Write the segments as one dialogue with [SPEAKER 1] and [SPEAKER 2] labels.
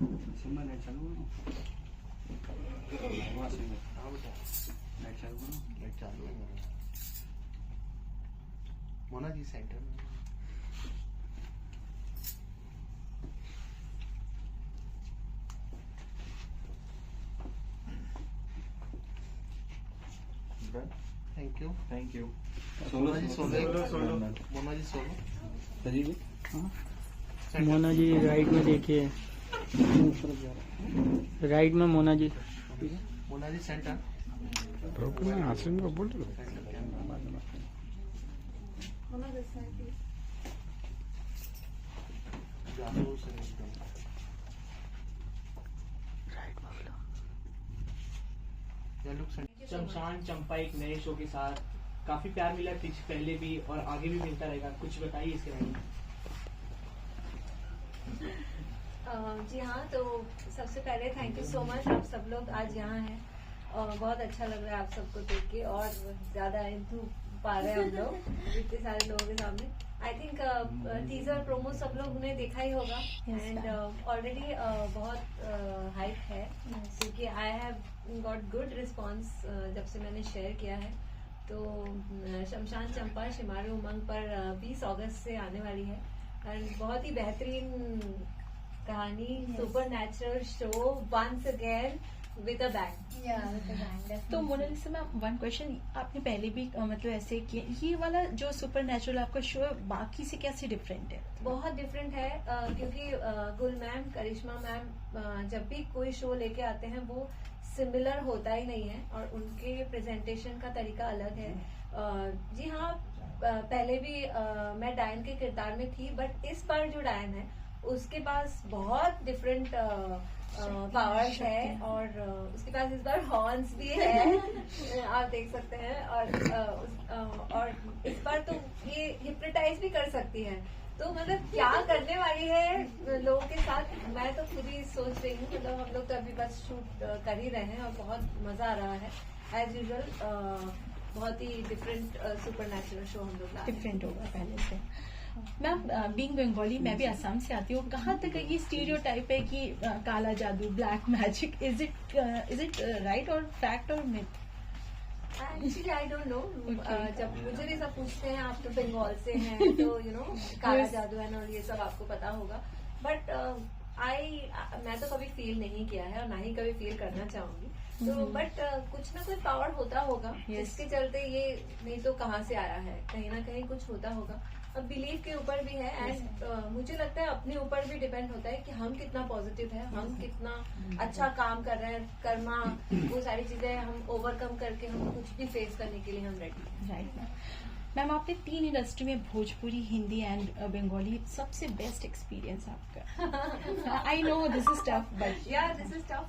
[SPEAKER 1] Simmba light चालू करो। वहाँ से लाइट चालू करो।
[SPEAKER 2] लाइट चालू है मोना जी सेंटर में। Thank you
[SPEAKER 3] thank you.
[SPEAKER 2] Mona ji solo
[SPEAKER 3] solo.
[SPEAKER 2] Mona ji solo.
[SPEAKER 4] Mona ji right में देखिए, राइट में मोना जी।
[SPEAKER 2] मोना जी सेंटर।
[SPEAKER 3] आसन को बोल रहे
[SPEAKER 5] शमशान चंपा एक नए शो के साथ काफी प्यार मिला पीछे पहले भी और आगे भी मिलता रहेगा, कुछ बताइए इसके बारे में।
[SPEAKER 6] जी हाँ, तो सबसे पहले थैंक यू सो मच, आप सब लोग आज यहाँ हैं और बहुत अच्छा लग रहा है आप सबको देख के और ज्यादा इंथू पा रहे हैं हम लोग इतने सारे लोगों के सामने। आई थिंक टीजर प्रोमो सब लोग ने देखा ही होगा एंड ऑलरेडी बहुत हाइप है क्योंकि I have got good response जब से मैंने शेयर किया है। तो शमशान चंपा शिमारू उमंग पर 20 अगस्त से आने वाली है और बहुत ही बेहतरीन कहानी, supernatural show once again with a bang.
[SPEAKER 7] तो मोनालिसा मैम, वन क्वेश्चन, आपने पहले भी मतलब ऐसे किया, ये वाला जो सुपर नेचुरल आपका शो है बाकी से कैसे डिफरेंट है?
[SPEAKER 6] बहुत डिफरेंट है क्योंकि गुल मैम, करिश्मा मैम जब भी कोई शो लेके आते हैं वो सिमिलर होता ही नहीं है और उनके प्रेजेंटेशन का तरीका अलग है। जी हाँ, पहले भी मैं डायन के किरदार में थी बट इस बार जो डायन है उसके पास बहुत डिफरेंट पावर्स है और उसके पास इस बार हॉर्न्स भी है आप देख सकते हैं और इस बार तो ये हिप्नोटाइज भी कर सकती है। तो मतलब क्या करने वाली है लोगों के साथ, मैं तो खुद ही सोच रही हूँ। मतलब हम लोग तो अभी बस शूट कर ही रहे हैं और बहुत मजा आ रहा है एज यूजुअल। बहुत ही डिफरेंट सुपर नेचुरल शो हम लोग
[SPEAKER 7] डिफरेंट होगा पहले से। मैम, बीइंग बंगाली, मैं भी असम से आती हूँ, कहाँ तक ये स्टीरियोटाइप है कि काला जादू, black magic, is it right और फैक्ट और myth?
[SPEAKER 6] Actually I don't know. जब मुझे भी सब पूछते हैं आप तो बंगाल से हैं तो यू नो काला जादू है और ये सब आपको पता होगा बट मैं तो कभी फील नहीं किया है और ना ही कभी फील करना चाहूंगी। तो बट कुछ ना कुछ पावर होता होगा जिसके चलते ये नहीं तो कहाँ से आया है, कहीं ना कहीं कुछ होता होगा। अब बिलीव के ऊपर भी है एंड मुझे लगता है अपने ऊपर भी डिपेंड होता है कि हम कितना पॉजिटिव है, हम कितना अच्छा काम कर रहे हैं, कर्मा वो सारी चीजें हम ओवरकम करके हम कुछ भी फेस करने के लिए हम रेडी हैं।
[SPEAKER 7] राइट मैम, आपने 3 इंडस्ट्री में भोजपुरी, हिंदी एंड बंगाली, सबसे बेस्ट एक्सपीरियंस आपका? I know this is tough but
[SPEAKER 6] this is tough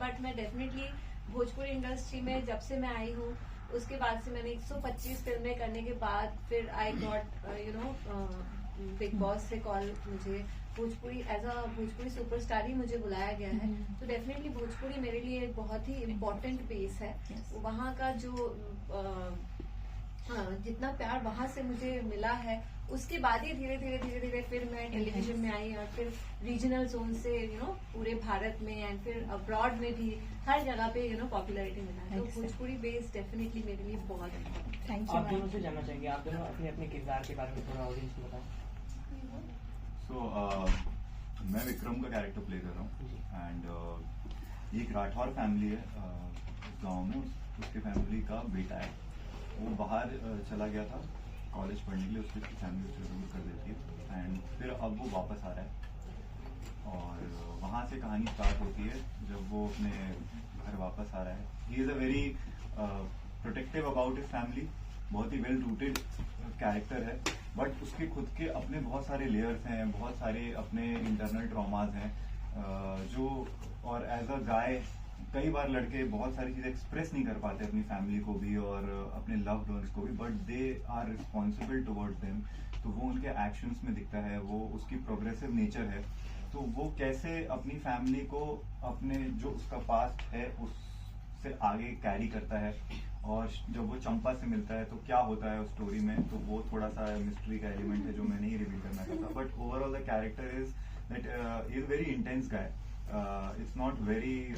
[SPEAKER 6] but मैं डेफिनेटली भोजपुरी इंडस्ट्री में जब से मैं आई हूँ उसके बाद से मैंने 125 फिल्में करने के बाद फिर आई गॉट बिग बॉस से कॉल, मुझे Bhojpuri as a Bhojpuri superstar ही मुझे बुलाया गया है। तो डेफिनेटली भोजपुरी मेरे लिए एक बहुत ही इम्पोर्टेंट बेस है। वहाँ का जो जितना प्यार वहाँ से मुझे मिला है उसके बाद ही धीरे धीरे फिर मैं टेलीविजन में आई और फिर रीजनल जोन से पूरे भारत में एंड फिर अब्रॉड में भी हर जगह पे पॉपुलैरिटी मिला है। तो भोजपुरी बेस डेफिनेटली मेरे लिए बहुत इम्पोर्टेंट।
[SPEAKER 7] थैंक
[SPEAKER 5] आप दोनों से जानना चाहेंगे, आप दोनों अपने अपने किरदार के बारे में थोड़ा ऑडियंस को बताएं।
[SPEAKER 8] मैं विक्रम का कैरेक्टर प्ले कर रहा हूँ एंड एक राठौर फैमिली है गांव में, उसके फैमिली का बेटा है, वो बाहर चला गया था कॉलेज पढ़ने के लिए, उसकी फैमिली उसे रिमूव कर देती है एंड फिर अब वो वापस आ रहा है और वहाँ से कहानी स्टार्ट होती है जब वो अपने घर वापस आ रहा है। He is a very protective about his family, बहुत ही वेल रूटेड कैरेक्टर है बट उसके खुद के अपने बहुत सारे लेयर्स हैं, बहुत सारे अपने इंटरनल ट्रॉमाज हैं जो, और एज अ गाय कई बार लड़के बहुत सारी चीजें एक्सप्रेस नहीं कर पाते अपनी फैमिली को भी और अपने लव्ड वंस को भी, but they are responsible towards them. तो वो उनके एक्शंस में दिखता है, वो उसकी प्रोग्रेसिव नेचर है। तो वो कैसे अपनी फैमिली को अपने जो उसका पास्ट है उससे आगे कैरी करता है और जब वो चंपा से मिलता है तो क्या होता है उस स्टोरी में, तो वो थोड़ा सा मिस्ट्री का एलिमेंट है जो मैं नहीं रिवील करना चाहता। But overall the character is that is very intense guy it's not very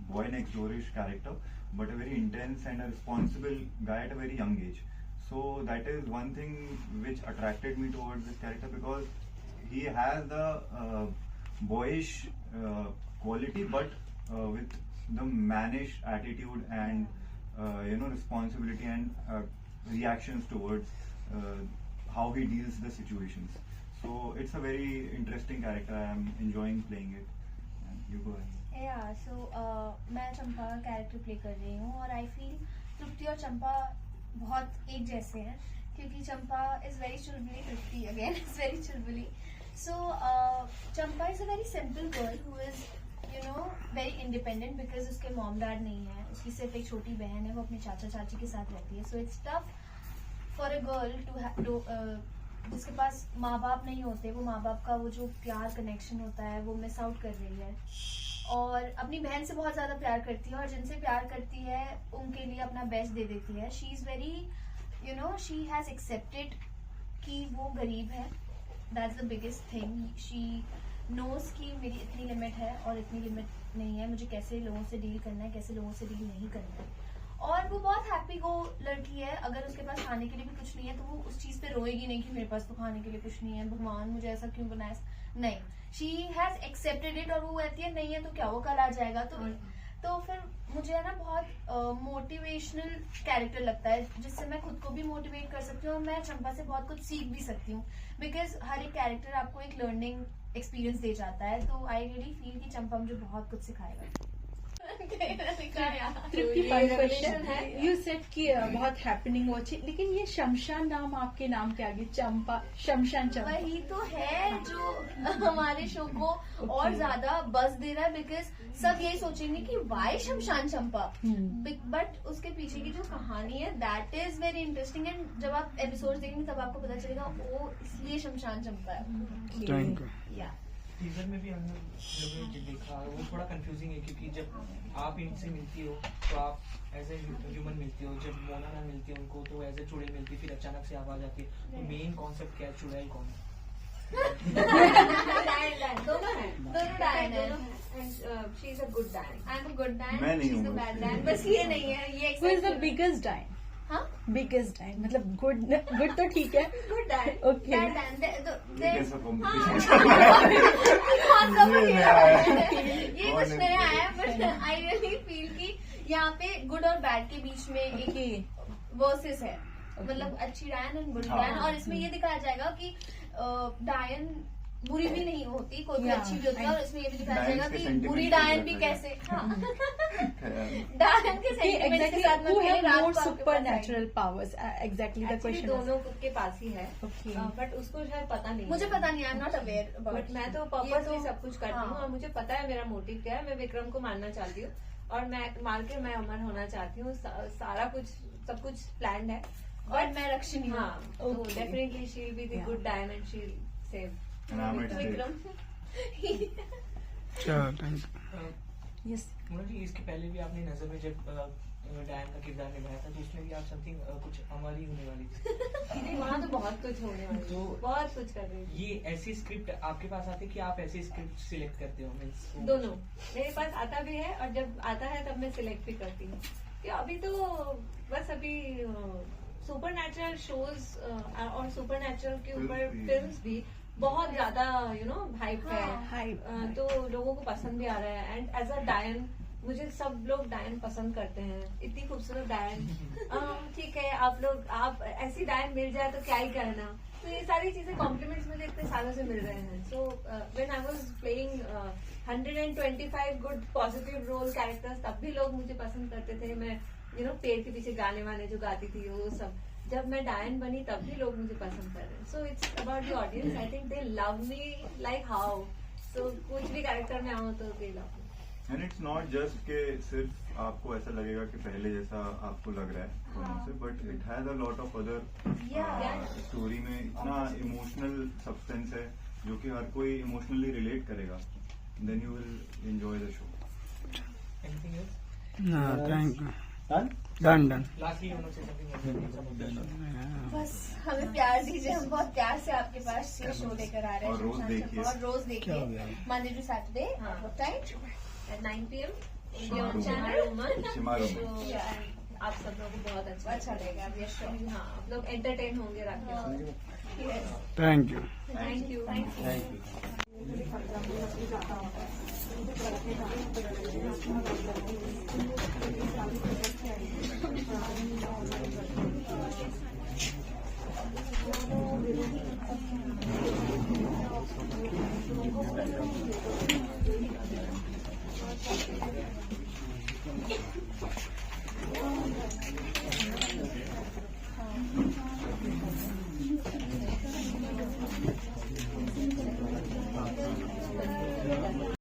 [SPEAKER 8] boy next doorish character, but a very intense and a responsible guy at a very young age. So that is one thing which attracted me towards this character, because he has the boyish quality, but with the mannish attitude and responsibility and reactions towards how he deals the situations. So it's a very interesting character. I am enjoying playing it. And you go ahead.
[SPEAKER 9] मैं चंपा का character play कर रही हूँ और I feel तृप्ति और चंपा बहुत एक जैसे हैं, क्योंकि चंपा इज वेरी चुलबुली, तृप्ति अगेन इज वेरी चुलबुली. So Champa is a very simple girl who is very independent, because उसके मॉम डैड नहीं है, उसकी सिर्फ एक छोटी बहन है, वो अपने चाचा चाची के साथ रहती है. So it's tough for a girl to जिसके पास माँ बाप नहीं होते, वो माँ बाप का वो जो प्यार कनेक्शन होता है वो मिस आउट कर रही है, और अपनी बहन से बहुत ज्यादा प्यार करती है, और जिनसे प्यार करती है उनके लिए अपना बेस्ट दे देती है. She is very she has accepted कि वो गरीब है. That's the biggest thing. She knows कि मेरी इतनी लिमिट है और इतनी लिमिट नहीं है, मुझे कैसे लोगों से डील करना है, कैसे लोगों से डील नहीं करना है. और वो बहुत हैप्पी गो लड़की है. अगर उसके पास खाने के लिए भी कुछ नहीं है तो वो उस चीज पे रोएगी नहीं कि मेरे पास तो खाने के लिए कुछ नहीं है, भगवान मुझे ऐसा क्यों बनाया. नहीं, शी हैज एक्सेप्टेड इट, और वो कहती है नहीं है तो क्या, वो कल आ जाएगा. तो फिर मुझे है ना बहुत मोटिवेशनल कैरेक्टर लगता है, जिससे मैं खुद को भी मोटिवेट कर सकती हूँ, और मैं चंपा से बहुत कुछ सीख भी सकती हूँ, बिकॉज हर एक कैरेक्टर आपको एक लर्निंग एक्सपीरियंस दे जाता है. तो आई रियली फील कि चंपा मुझे बहुत कुछ सिखाएगा.
[SPEAKER 7] तृप्ति, फाइव क्वेश्चन है. यू सेड कि बहुत हैपनिंग हो अच्छी, लेकिन ये शमशान नाम आपके नाम के आगे चंपा, शमशान चंपा,
[SPEAKER 9] वही तो है जो हमारे शो को और ज्यादा बस दे रहा है, बिकॉज सब यही सोचेंगे कि वाई शमशान चंपा, बट उसके पीछे की जो कहानी है that is very interesting. And जब आप एपिसोड देखेंगे तब आपको पता चलेगा वो इसलिए शमशान चंपा है.
[SPEAKER 3] Thank you.
[SPEAKER 9] या
[SPEAKER 5] टीजर में भी हम लोगों ने देखा, वो थोड़ा कंफ्यूजिंग है, क्योंकि जब आप इनसे मिलती हो तो आप एज ए ह्यूमन मिलती हो, जब मोना ना मिलती है उनको तो एज ए चुड़ैल मिलती है, फिर अचानक से आवाज आती है. तो मेन कॉन्सेप्ट क्या है, चुड़ैल कौन है?
[SPEAKER 6] दोनों डायन है. शी इज अ गुड डायन. आई एम अ गुड डायन,
[SPEAKER 8] मैं नहीं
[SPEAKER 6] शी इज
[SPEAKER 8] हूँ
[SPEAKER 6] अ बैड
[SPEAKER 8] बस।
[SPEAKER 6] डायन. बस ये नहीं है, ये
[SPEAKER 7] हु इज द बिगेस्ट डाइन?
[SPEAKER 6] हाँ,
[SPEAKER 7] बिगेस्ट डाइन मतलब गुड तो ठीक है.
[SPEAKER 6] गुड डायन.
[SPEAKER 7] Okay.
[SPEAKER 6] बैड डायन.
[SPEAKER 8] ये कैसा competition?
[SPEAKER 6] ये कुछ नया है, बट आई रियली फील कि यहाँ पे गुड और बैड के बीच में एक वर्सेस है, मतलब अच्छी डायन एंड बुरी डायन. और इसमें ये दिखाया जाएगा कि डायन बुरी भी नहीं होती, कोई भी अच्छी भी होती है, और इसमें ये भी दिखाया जाएगा कि बुरी डायन भी कैसे डायन के सेंटिमेंट्स के साथ
[SPEAKER 7] who
[SPEAKER 6] में
[SPEAKER 7] have
[SPEAKER 6] रात
[SPEAKER 7] more
[SPEAKER 6] को आपके पास
[SPEAKER 7] supernatural powers? Exactly the
[SPEAKER 6] Actually,
[SPEAKER 7] question.
[SPEAKER 6] दोनों के पास ही है,
[SPEAKER 7] Okay.
[SPEAKER 6] बट उसको शायद पता नहीं.
[SPEAKER 9] मुझे पता नहीं, I am not aware
[SPEAKER 6] but मैं तो पर्पसली सब कुछ करती हूँ,
[SPEAKER 9] हाँ.
[SPEAKER 6] और मुझे पता है मेरा मोटिव क्या है. मैं विक्रम को मारना चाहती हूँ, और मैं मार के मैं अमर होना चाहती हूँ. सारा कुछ सब कुछ प्लान है,
[SPEAKER 9] बट मैं रक्षिणी हूँ.
[SPEAKER 6] हाँ. तो definitely she will be the
[SPEAKER 7] Yeah.
[SPEAKER 6] Good डायन and she will save
[SPEAKER 8] And I'm at stake.
[SPEAKER 6] Vikram.
[SPEAKER 3] चलो thank you.
[SPEAKER 7] Yes.
[SPEAKER 5] Mona ji, इसके पहले भी आपने नजर में जब डायन का किरदार निभाया था, तो उसमें भी आप समथिंग कुछ हमारी होने वाली थी.
[SPEAKER 6] वहाँ तो बहुत कुछ होने वाला है,
[SPEAKER 5] तो-
[SPEAKER 6] बहुत कुछ कर रही हूँ.
[SPEAKER 5] ये ऐसी स्क्रिप्ट आपके पास आती है कि आप ऐसी स्क्रिप्ट सिलेक्ट करते हो? मीन्स
[SPEAKER 6] दोनों मेरे पास आता भी है, और जब आता है तब मैं सिलेक्ट भी करती हूँ. कि अभी तो बस अभी सुपर नेचुरल शोज और सुपर नेचुरल के ऊपर
[SPEAKER 8] Films भी।
[SPEAKER 6] फिल्म्स भी बहुत ज्यादा हाइप है.
[SPEAKER 7] hype.
[SPEAKER 6] तो लोगों को पसंद भी आ रहा है. एंड एज अ डायन मुझे सब लोग डायन पसंद करते हैं. इतनी खूबसूरत डायन. ठीक है, आप ऐसी डायन मिल जाए तो क्या ही कहना. तो ये सारी चीजें कॉम्प्लीमेंट्स मुझे इतने सालों से मिल रहे हैं. So when I was playing 125 good positive role characters, तब भी लोग मुझे पसंद करते थे. मैं पेड़ के पीछे गाने वाने जो गाती थी वो सब. जब मैं डायन बनी तब भी लोग मुझे पसंद कर रहे हैं. So it's about the audience. I think they love me like how. So कुछ भी कैरेक्टर में आऊँ तो they love me.
[SPEAKER 8] And it's not just के सिर्फ आपको ऐसा लगेगा कि पहले जैसा आपको लग रहा है होने से, but it has a lot of other story में इतना इमोशनल सब्सटेंस है जो कि हर कोई इमोशनली रिलेट करेगा. Then you will enjoy the show.
[SPEAKER 5] Anything else?
[SPEAKER 3] हाँ thank you.
[SPEAKER 4] Done done
[SPEAKER 5] lastly you want to say something
[SPEAKER 9] बस हमें प्यार दीजिए, हम बहुत प्यार से आपके पास ये शो लेकर आ रहे
[SPEAKER 8] और
[SPEAKER 9] हैं
[SPEAKER 8] रोज
[SPEAKER 9] शमशान
[SPEAKER 8] देखिए।
[SPEAKER 9] चंपा। और रोज देखिए मंडे टू सैटरडे
[SPEAKER 6] हाँ।
[SPEAKER 9] Time
[SPEAKER 6] at 9 p.m.
[SPEAKER 8] Shimar
[SPEAKER 6] Indian
[SPEAKER 8] Roman.
[SPEAKER 6] channel
[SPEAKER 8] Shimar Roman.
[SPEAKER 6] So, आप सब लोगों को बहुत
[SPEAKER 9] अच्छा लगेगा ये शो।
[SPEAKER 6] हाँ आप लोग एंटरटेन होंगे रात के
[SPEAKER 4] थैंक यू
[SPEAKER 6] थैंक यू